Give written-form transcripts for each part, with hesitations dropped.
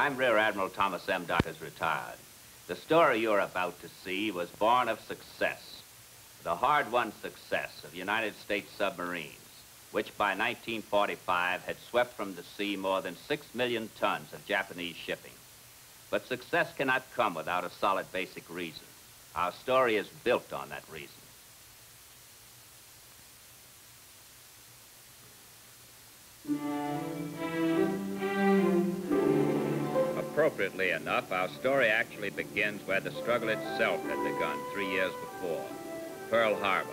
I'm Rear Admiral Thomas M. Dykers, retired. The story you're about to see was born of success. The hard-won success of United States submarines, which by 1945 had swept from the sea more than 6 million tons of Japanese shipping. But success cannot come without a solid basic reason. Our story is built on that reason. Appropriately enough, our story actually begins where the struggle itself had begun 3 years before. Pearl Harbor,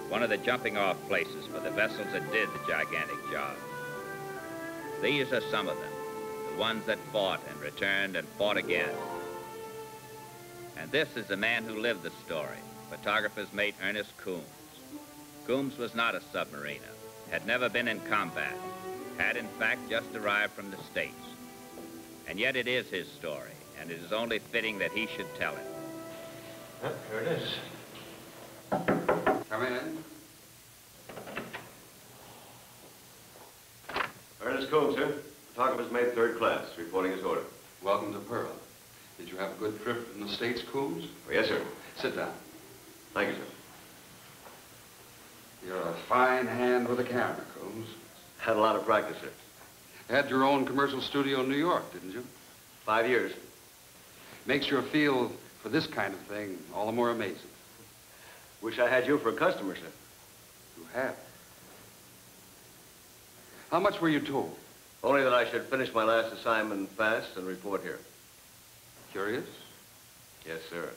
one of the jumping-off places for the vessels that did the gigantic job. These are some of them, the ones that fought and returned and fought again. And this is the man who lived the story, photographer's mate Ernest Coombs. Coombs was not a submariner, had never been in combat, had in fact just arrived from the States. And yet it is his story, and it is only fitting that he should tell it. Yep, here it is. Come in. Ernest Coombs, sir. Photographer's mate, 3rd class, reporting his order. Welcome to Pearl. Did you have a good trip in the States, Coombs? Oh, yes, sir. Sit down. Thank you, sir. You're a fine hand with a camera, Coombs. Had a lot of practice, sir. Had your own commercial studio in New York, didn't you? 5 years. Makes your feel for this kind of thing all the more amazing. Wish I had you for a customer, sir. You have. How much were you told? Only that I should finish my last assignment fast and report here. Curious? Yes, sir.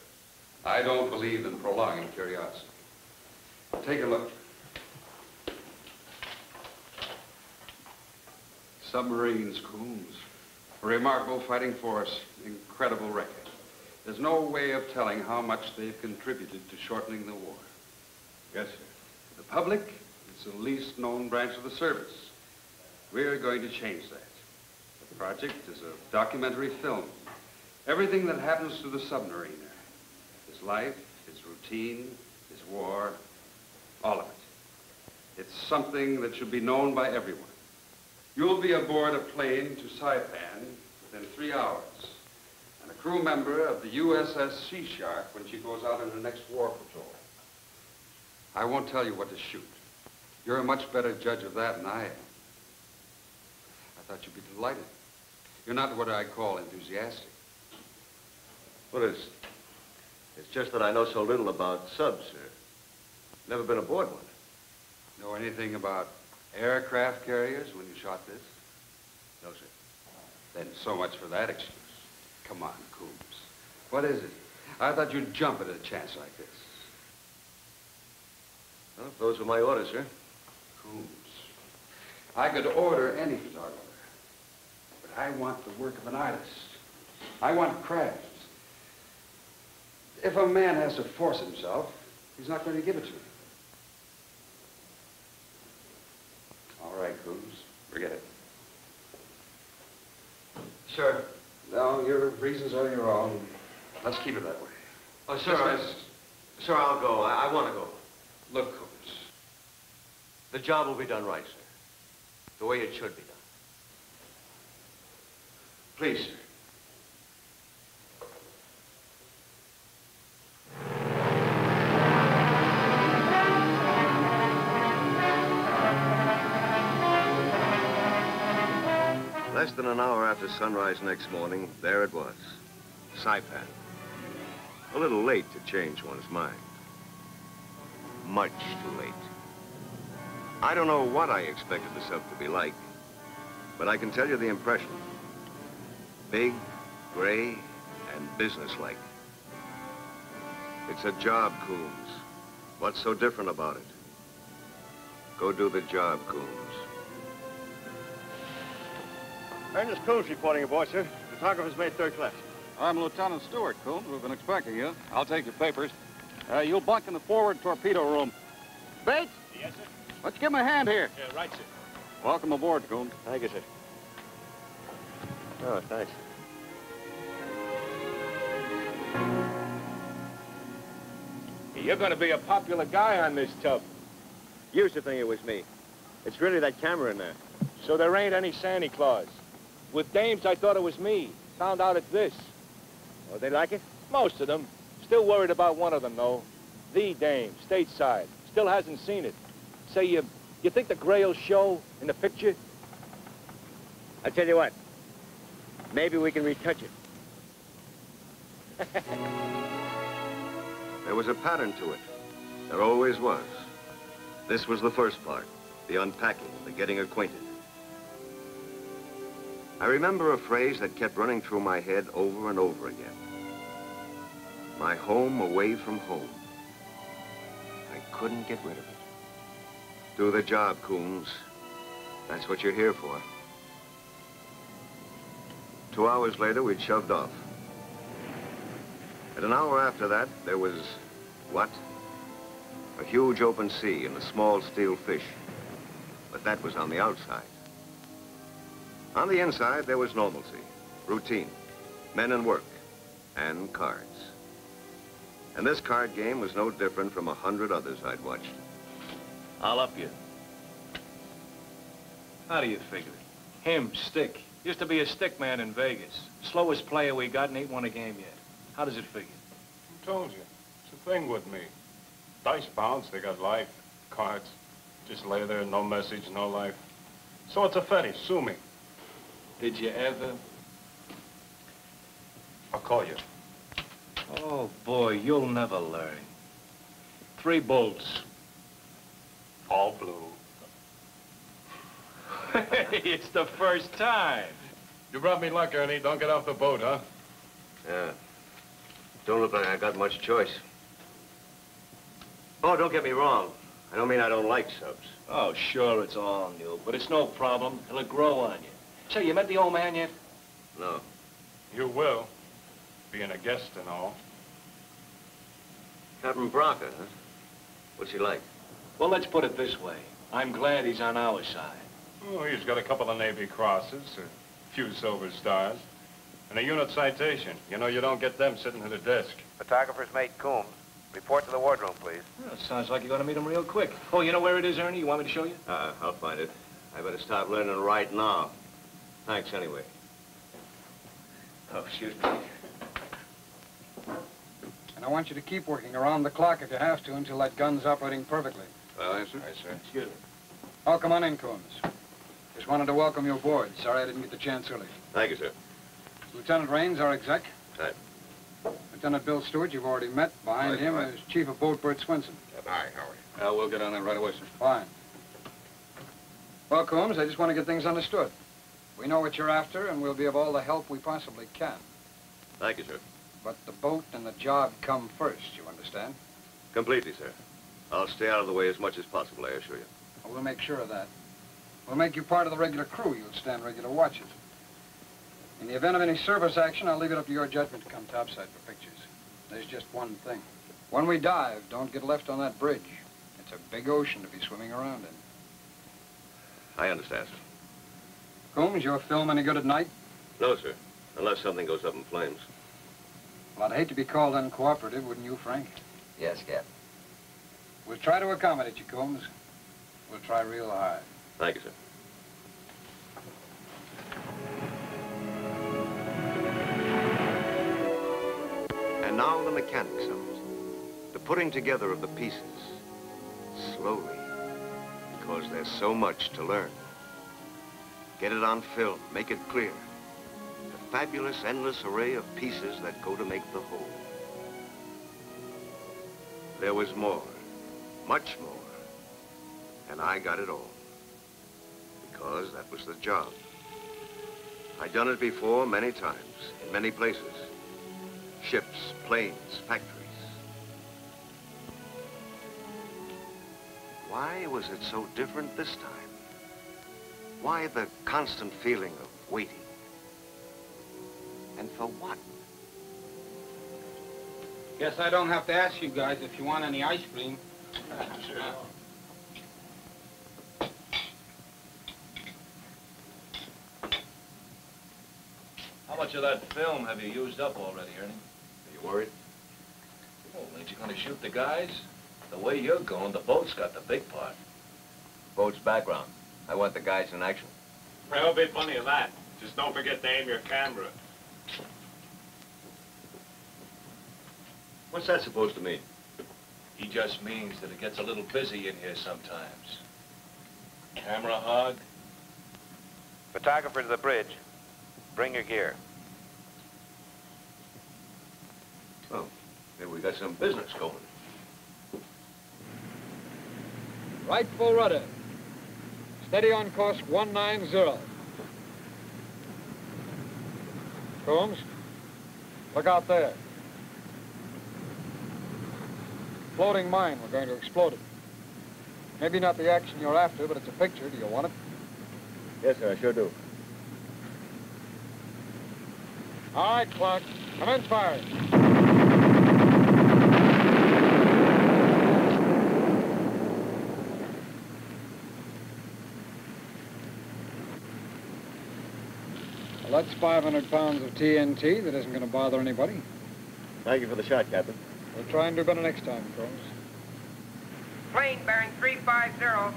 I don't believe in prolonging curiosity. Take a look. Submarines, Coombs. A remarkable fighting force, incredible record. There's no way of telling how much they've contributed to shortening the war. Yes, sir. The public, it's the least known branch of the service. We're going to change that. The project is a documentary film. Everything that happens to the submariner. His life, his routine, his war, all of it. It's something that should be known by everyone. You'll be aboard a plane to Saipan within 3 hours. And a crew member of the USS Seashark when she goes out on her next war patrol. I won't tell you what to shoot. You're a much better judge of that than I am. I thought you'd be delighted. You're not what I call enthusiastic. What is? It's just that I know so little about subs, sir. Never been aboard one. Know anything about aircraft carriers when you shot this? No, sir. Then so much for that excuse. Come on, Coombs. What is it? I thought you'd jump at a chance like this. Well, those were my orders, sir. Coombs. I could order any photographer. But I want the work of an artist. I want crafts. If a man has to force himself, he's not going to give it to me. All right, Coombs. Forget it. Sir. No, your reasons are your own. Let's keep it that way. Oh, sir, sir, I'll go. I want to go. Look, Coombs. The job will be done right, sir. The way it should be done. Please, sir. Less than an hour after sunrise next morning, there it was, Saipan. A little late to change one's mind. Much too late. I don't know what I expected the sub to be like, but I can tell you the impression. Big, gray, and businesslike. It's a job, Coombs. What's so different about it? Go do the job, Coombs. Ernest Coombs reporting aboard, sir. Photographer's mate, 3rd class. I'm Lieutenant Stewart, Coombs. We've been expecting you. I'll take your papers. You'll bunk in the forward torpedo room. Bates? Yes, sir. Let's give him a hand here. Yeah, right, sir. Welcome aboard, Coombs. Thank you, sir. Oh, thanks. You're going to be a popular guy on this tub. Used to think it was me. It's really that camera in there. So there ain't any Santa Claus. With dames, I thought it was me. found out it's this. Oh, they like it? Most of them. Still worried about one of them, though. The dame, stateside. Still hasn't seen it. Say, you think the Gray'll show in the picture? I'll tell you what. Maybe we can retouch it. There was a pattern to it. There always was. This was the first part, the unpacking, the getting acquainted. I remember a phrase that kept running through my head over and over again. My home away from home. I couldn't get rid of it. Do the job, Coombs. That's what you're here for. 2 hours later, we'd shoved off. And an hour after that, there was, what? A huge open sea and a small steel fish. But that was on the outside. On the inside, there was normalcy, routine, men and work, and cards. And this card game was no different from 100 others I'd watched. I'll up you. How do you figure it? Him, stick. Used to be a stick man in Vegas. Slowest player we got and ain't won a game yet. How does it figure? Who told you? It's a thing with me. Dice bounce, they got life. Cards. Just lay there, no message, no life. So it's a fetish, sue me. Did you ever? I'll call you. Oh, boy, you'll never learn. 3 bolts. All blue. Hey, it's the first time. You brought me luck, Ernie. Don't get off the boat, huh? Yeah. Don't look like I got much choice. Oh, don't get me wrong. I don't mean I don't like subs. Oh, sure, it's all new, but it's no problem. It'll grow on you. Say, you met the old man yet? No. You will. Being a guest and all. Captain Braca, huh? What's he like? Well, let's put it this way. I'm glad he's on our side. Oh, he's got a couple of Navy crosses, a few silver stars, and a unit citation. You know, you don't get them sitting at a desk. Photographer's mate Coombs. Report to the wardroom, please. Well, sounds like you're going to meet him real quick. Oh, you know where it is, Ernie? You want me to show you? I'll find it. I better start learning to write now. Thanks, anyway. Oh, excuse me. And I want you to keep working around the clock if you have to until that gun's operating perfectly. Well, answer? All right, sir. Excuse me. Oh, come on in, Coombs. Just wanted to welcome you aboard. Sorry I didn't get the chance early. Thank you, sir. Lieutenant Raines, our exec. Right. Lieutenant Bill Stewart, you've already met. Behind him is Chief of Boat Bert Swinson. Hi, how are you? We'll get on that right away, sir. Fine. Well, Coombs, I just want to get things understood. We know what you're after, and we'll be of all the help we possibly can. Thank you, sir. But the boat and the job come first, you understand? Completely, sir. I'll stay out of the way as much as possible, I assure you. We'll make sure of that. We'll make you part of the regular crew. You'll stand regular watches. In the event of any service action, I'll leave it up to your judgment to come topside for pictures. There's just one thing. When we dive, don't get left on that bridge. It's a big ocean to be swimming around in. I understand, sir. Coombs, your film any good at night? No, sir. Unless something goes up in flames. Well, I'd hate to be called uncooperative, wouldn't you, Frank? Yes, Captain. We'll try to accommodate you, Coombs. We'll try real hard. Thank you, sir. And now the mechanics of it. The putting together of the pieces. Slowly. Because there's so much to learn. Get it on film. Make it clear. The fabulous, endless array of pieces that go to make the whole. There was more. Much more. And I got it all. Because that was the job. I'd done it before many times, in many places. Ships, planes, factories. Why was it so different this time? Why the constant feeling of waiting? And for what? Guess I don't have to ask you guys if you want any ice cream. How much of that film have you used up already, Ernie? Are you worried? Oh, ain't you gonna shoot the guys? The way you're going, the boat's got the big part. Boat's background. I want the guys in action. There'll be plenty of that. Just don't forget to aim your camera. What's that supposed to mean? He just means that it gets a little busy in here sometimes. Camera hog? Photographer to the bridge. Bring your gear. Oh, maybe we got some business going. Right full rudder. Steady on course 190. Combs, look out there. Floating mine, we're going to explode it. Maybe not the action you're after, but it's a picture. Do you want it? Yes, sir, I sure do. All right, Clark. Commence firing. Well, that's 500 pounds of TNT that isn't going to bother anybody. Thank you for the shot, Captain. We'll try and do better next time, Combs. Plane bearing 350.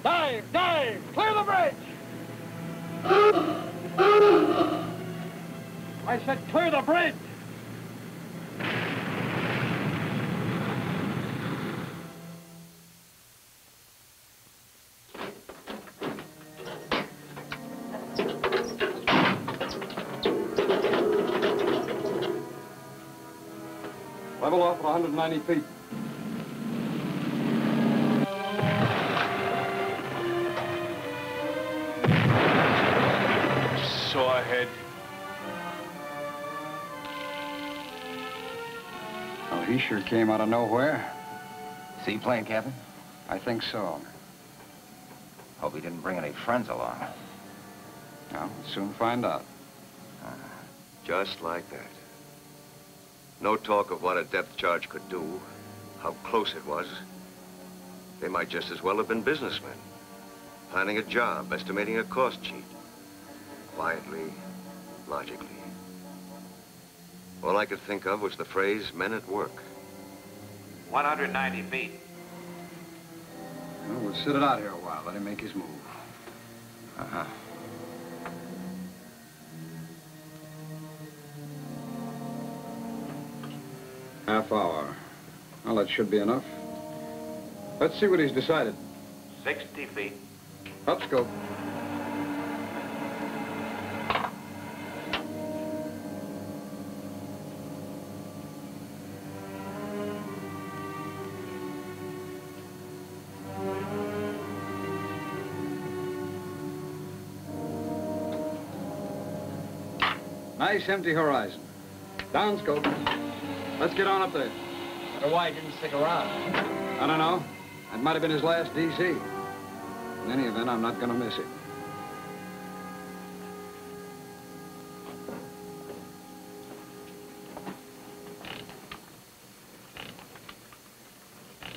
Dive! Dive! Clear the bridge! I said clear the bridge! Level off at 190 feet. Saw ahead. Oh, he sure came out of nowhere. Seaplane, Captain? I think so. Hope he didn't bring any friends along. Well, we'll soon find out. Just like that. No talk of what a depth charge could do, how close it was. They might just as well have been businessmen, planning a job, estimating a cost sheet. Quietly, logically. All I could think of was the phrase, men at work. 190 feet. Well, we'll sit it out here a while. Let him make his move. Uh-huh. Half hour. Well, that should be enough. Let's see what he's decided. 60 feet. Up scope. Nice empty horizon. Down scope. Let's get on up there. Wonder why he didn't stick around. I don't know. That might have been his last DC. In any event, I'm not going to miss it.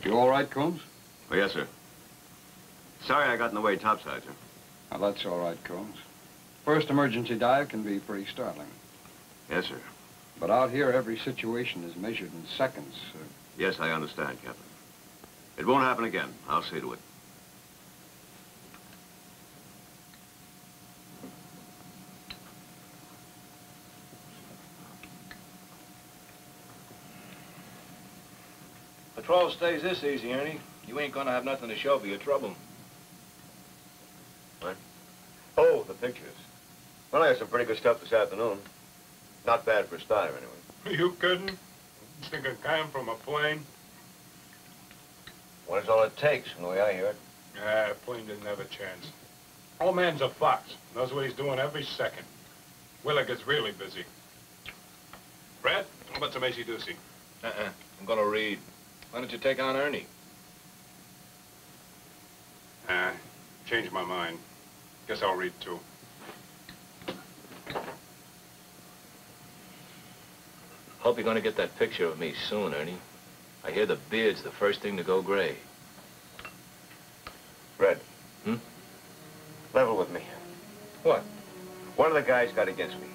You all right, Combs? Oh, yes, sir. Sorry I got in the way topside, sir. Well, that's all right, Combs. First emergency dive can be pretty startling. Yes, sir. But out here, every situation is measured in seconds. Yes, I understand, Captain. It won't happen again. I'll see to it. Patrol stays this easy, Ernie. You ain't gonna have nothing to show for your trouble. What? Oh, the pictures. Well, I had some pretty good stuff this afternoon. Not bad for a starter, anyway. Are you kidding? You think it came from a plane? What is all it takes, from the way I hear it? Yeah, a plane didn't have a chance. Old man's a fox. Knows what he's doing every second. Willa gets really busy. Brad, how about some AC-doocy? I'm gonna read. Why don't you take on Ernie? Changed my mind. Guess I'll read too. Hope you're gonna get that picture of me soon, Ernie. I hear the beard's the first thing to go gray. Red. Level with me. What? One of the guys got against me.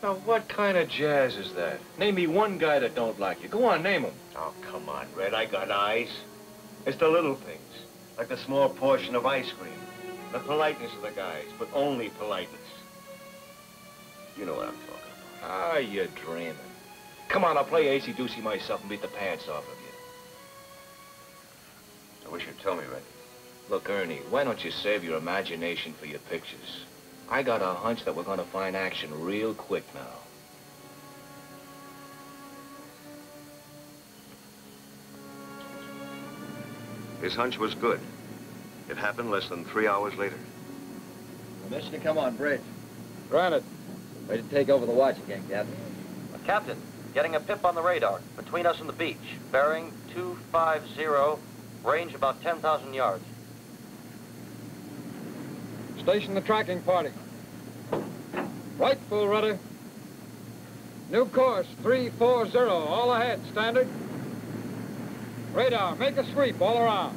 Now, what kind of jazz is that? Name me one guy that don't like you. Go on, name him. Oh, come on, Red. I got eyes. It's the little things, like the small portion of ice cream. The politeness of the guys, but only politeness. You know what I'm talking about. Ah, you're dreaming. Come on, I'll play acey-deucey myself and beat the pants off of you. I wish you'd tell me, Red. Look, Ernie, why don't you save your imagination for your pictures? I got a hunch that we're gonna find action real quick now. His hunch was good. It happened less than 3 hours later. Permission to come on bridge. Granted. Ready to take over the watch again, Captain. Captain, getting a pip on the radar between us and the beach. Bearing 250, range about 10,000 yards. Station the tracking party. Right, full rudder. New course, 340, all ahead, standard. Radar, make a sweep all around.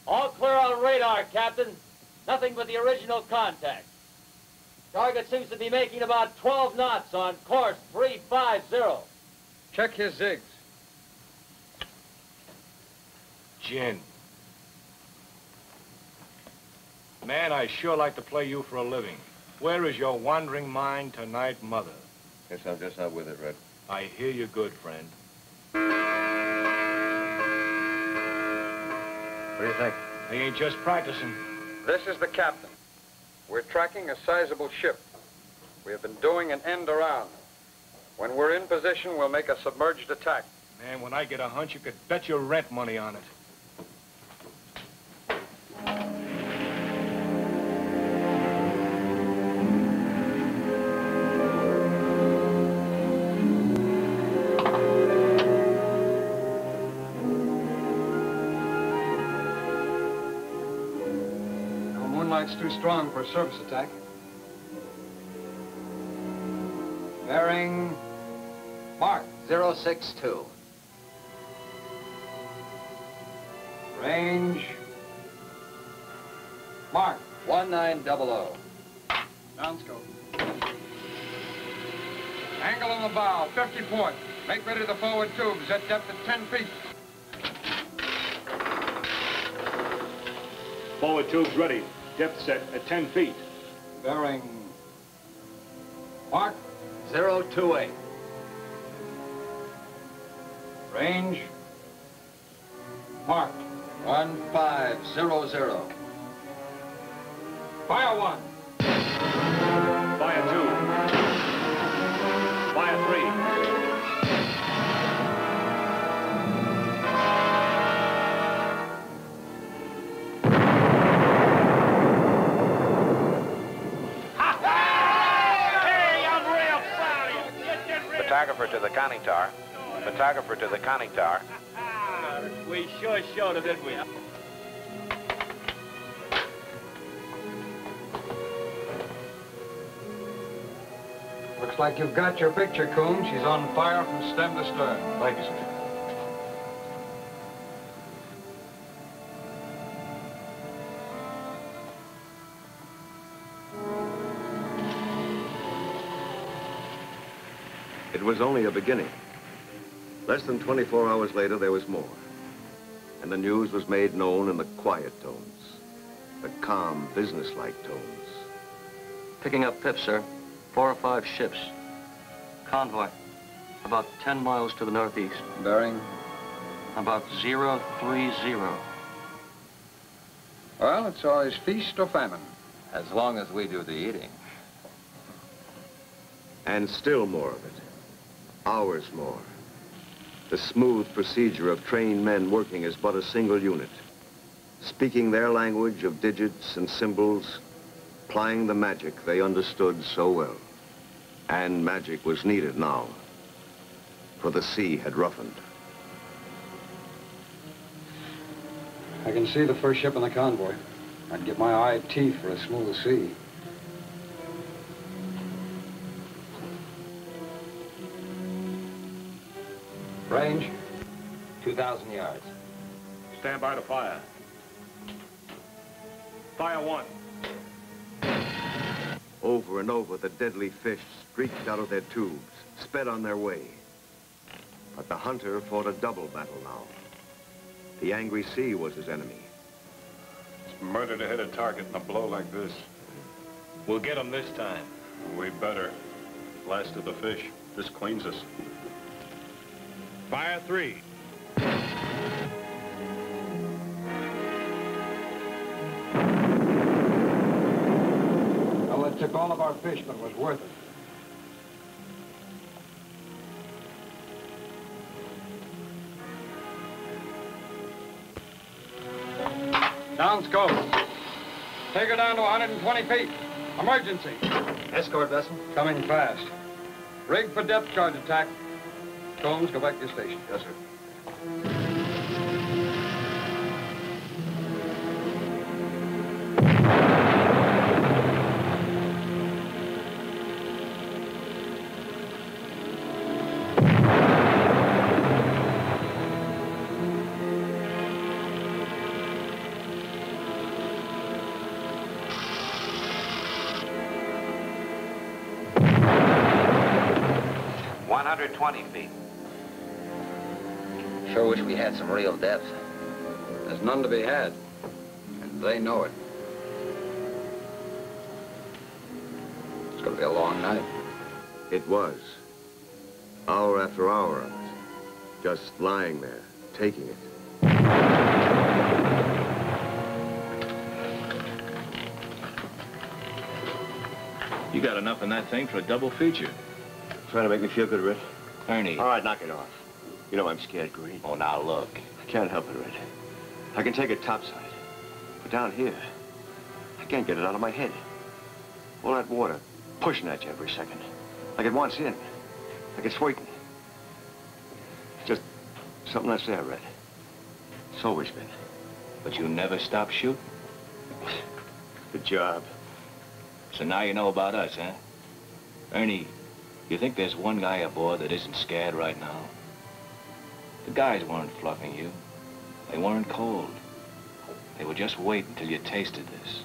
All clear on radar, Captain. Nothing but the original contact. Target seems to be making about 12 knots on course 350. Check his zigs. Gin. Man, I sure like to play you for a living. Where is your wandering mind tonight, Mother? Guess I'm just not with it, Red. I hear you good, friend. What do you think? He ain't just practicing. This is the captain. We're tracking a sizable ship. We have been doing an end around. When we're in position, we'll make a submerged attack. Man, when I get a hunch, you could bet your rent money on it. Moonlight's too strong for a surface attack. Bearing mark 062. Range mark 1900. down scope. Angle on the bow 50 port. Make ready the forward tubes at depth of 10 feet. Forward tubes ready. Depth set at 10 feet. Bearing mark 028. range mark 1500. Fire one. Fire two. Fire three. Photographer to the conning tower. Photographer to the conning tower. We sure showed it, didn't we? Looks like you've got your picture, Coombs. She's on fire from stem to stern. Thank you, sir. It was only a beginning. Less than 24 hours later, there was more. And the news was made known in the quiet tones, the calm, businesslike tones. Picking up pips, sir. 4 or 5 ships. Convoy. About 10 miles to the northeast. Bearing? About 030. Well, it's always feast or famine. As long as we do the eating. And still more of it. Hours more. The smooth procedure of trained men working as but a single unit. Speaking their language of digits and symbols, applying the magic they understood so well. And magic was needed now, for the sea had roughened. I can see the first ship in the convoy. I'd give my eye teeth for a smooth sea. Range? 2,000 yards. Stand by to fire. Fire one. Over and over, the deadly fish streaked out of their tubes, sped on their way. But the hunter fought a double battle now. The angry sea was his enemy. Murder to hit a target in a blow like this. We'll get him this time. We better. Last of the fish. This cleans us. Fire 3. Well, it took all of our fish, but it was worth it. Down scope. Take her down to 120 feet. Emergency. Escort vessel. Coming fast. Rig for depth charge attack. Combs, go back to your station. Yes, sir. Sure wish we had some real depth. There's none to be had, and they know it. It's gonna be a long night. It was. Hour after hour of it. Just lying there, taking it. You got enough in that thing for a double feature. Trying to make me feel good, Red? Ernie. All right, knock it off. You know I'm scared green. Oh, now look. I can't help it, Red. I can take it topside. But down here, I can't get it out of my head. All that water pushing at you every second. Like it wants in. Like it's waiting. Just something that's there, Red. It's always been. But you never stop shooting? Good job. So now you know about us, huh? Ernie, you think there's one guy aboard that isn't scared right now? The guys weren't fluffing you. They weren't cold. They were just waiting till you tasted this.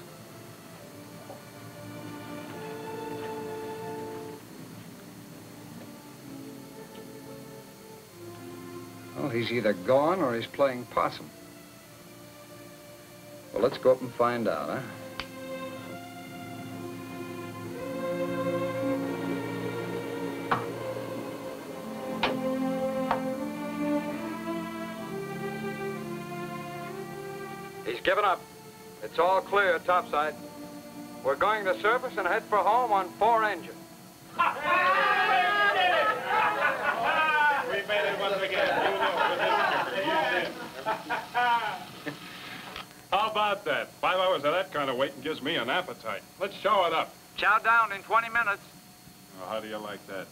Well, he's either gone or he's playing possum. Well, let's go up and find out, huh? He's given up. It's all clear topside. We're going to surface and head for home on 4 engines. We made it once again. You know, How about that? 5 hours of that kind of waiting gives me an appetite. Let's show it up. Chow down in 20 minutes. Oh, how do you like that?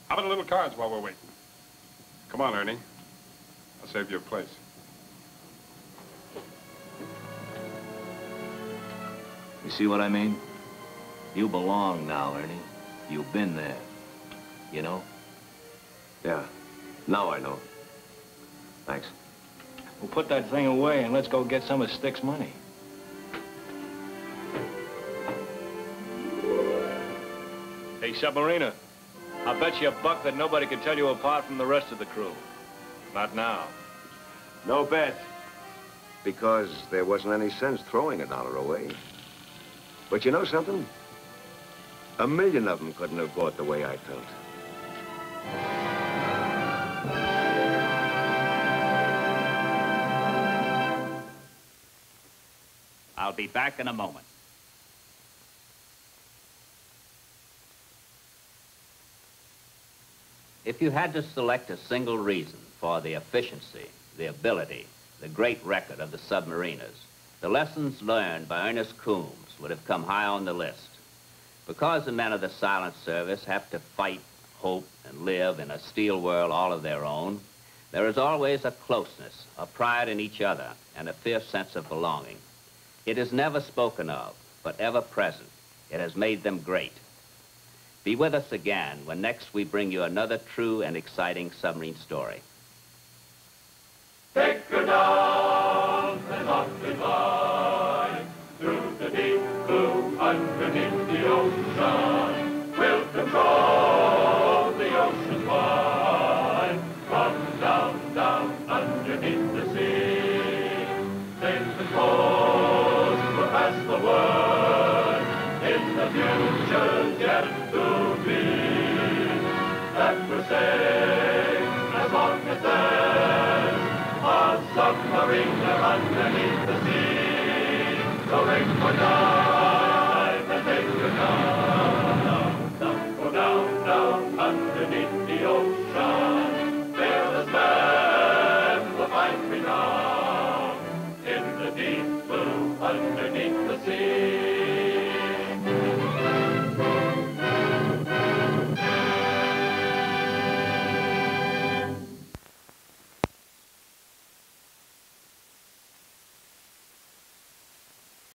How about a little cards while we're waiting? Come on, Ernie. I'll save you a place. You see what I mean? You belong now, Ernie. You've been there. You know? Yeah. Now I know. Thanks. Well, put that thing away and let's go get some of Stick's money. Hey, Submariner, I'll bet you $1 that nobody can tell you apart from the rest of the crew. Not now. No bet. Because there wasn't any sense throwing $1 away. But you know something? 1,000,000 of them couldn't have bought the way I felt. I'll be back in a moment. If you had to select a single reason for the efficiency, the ability, the great record of the submariners, the lessons learned by Ernest Coombs would have come high on the list. Because the men of the silent service have to fight, hope, and live in a steel world all of their own, there is always a closeness, a pride in each other, and a fierce sense of belonging. It is never spoken of, but ever present. It has made them great. Be with us again when next we bring you another true and exciting submarine story. Take her down and up we fly, through the deep blue underneath the ocean. We'll control the ocean wide, from down, down underneath the sea. Take the course witnesses. A submarine there underneath the sea, going for dive.